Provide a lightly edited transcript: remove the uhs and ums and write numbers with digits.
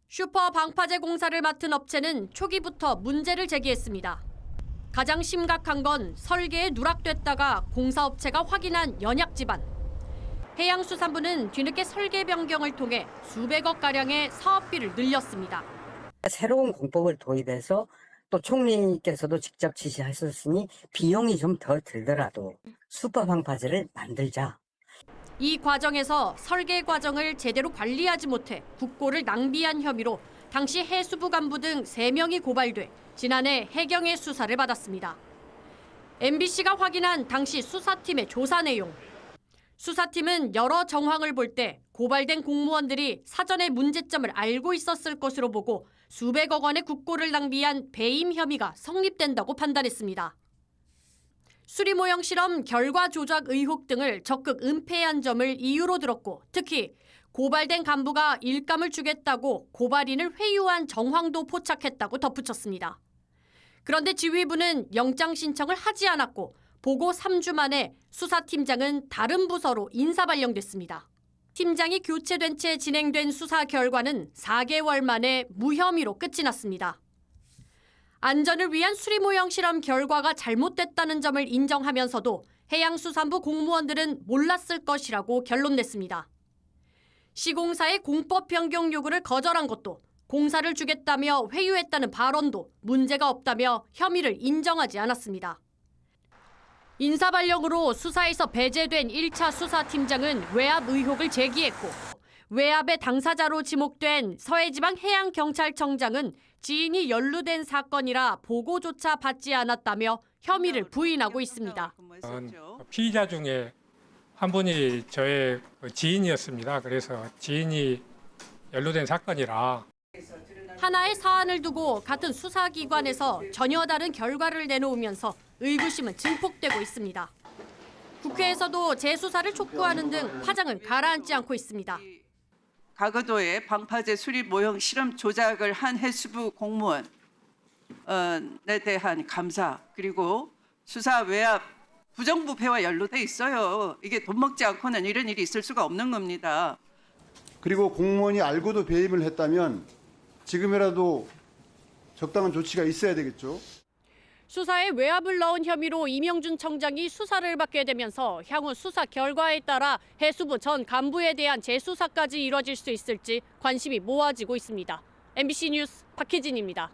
슈퍼 방파제 공사를 맡은 업체는 초기부터 문제를 제기했습니다. 가장 심각한 건 설계에 누락됐다가 공사업체가 확인한 연약 집안. 해양수산부는 뒤늦게 설계 변경을 통해 수백억가량의 사업비를 늘렸습니다. 새로운 공법을 도입해서 또 총리께서도 직접 지시하셨으니 비용이 좀 더 들더라도 슈퍼 방파제를 만들자. 이 과정에서 설계 과정을 제대로 관리하지 못해 국고를 낭비한 혐의로 당시 해수부 간부 등 3명이 고발돼 지난해 해경의 수사를 받았습니다. MBC가 확인한 당시 수사팀의 조사 내용. 수사팀은 여러 정황을 볼 때 고발된 공무원들이 사전에 문제점을 알고 있었을 것으로 보고 수백억 원의 국고를 낭비한 배임 혐의가 성립된다고 판단했습니다. 수리 모형 실험 결과 조작 의혹 등을 적극 은폐한 점을 이유로 들었고 특히 고발된 간부가 일감을 주겠다고 고발인을 회유한 정황도 포착했다고 덧붙였습니다. 그런데 지휘부는 영장 신청을 하지 않았고 보고 3주 만에 수사팀장은 다른 부서로 인사 발령됐습니다. 팀장이 교체된 채 진행된 수사 결과는 4개월 만에 무혐의로 끝이 났습니다. 안전을 위한 수리 모형 실험 결과가 잘못됐다는 점을 인정하면서도 해양수산부 공무원들은 몰랐을 것이라고 결론냈습니다. 시공사의 공법 변경 요구를 거절한 것도 공사를 주겠다며 회유했다는 발언도 문제가 없다며 혐의를 인정하지 않았습니다. 인사 발령으로 수사에서 배제된 1차 수사팀장은 외압 의혹을 제기했고 외압의 당사자로 지목된 서해지방해양경찰청장은 지인이 연루된 사건이라 보고조차 받지 않았다며 혐의를 부인하고 있습니다. 피의자 중에 한 분이 저의 지인이었습니다. 그래서 지인이 연루된 사건이라. 하나의 사안을 두고 같은 수사기관에서 전혀 다른 결과를 내놓으면서 의구심은 증폭되고 있습니다. 국회에서도 재수사를 촉구하는 등 파장은 가라앉지 않고 있습니다. 과거도에 방파제 수리 모형 실험 조작을 한 해수부 공무원에 대한 감사 그리고 수사 외압 부정부패와 연루돼 있어요. 이게 돈 먹지 않고는 이런 일이 있을 수가 없는 겁니다. 그리고 공무원이 알고도 배임을 했다면 지금이라도 적당한 조치가 있어야 되겠죠. 수사에 외압을 넣은 혐의로 이명준 청장이 수사를 받게 되면서 향후 수사 결과에 따라 해수부 전 간부에 대한 재수사까지 이뤄질 수 있을지 관심이 모아지고 있습니다. MBC 뉴스 박혜진입니다.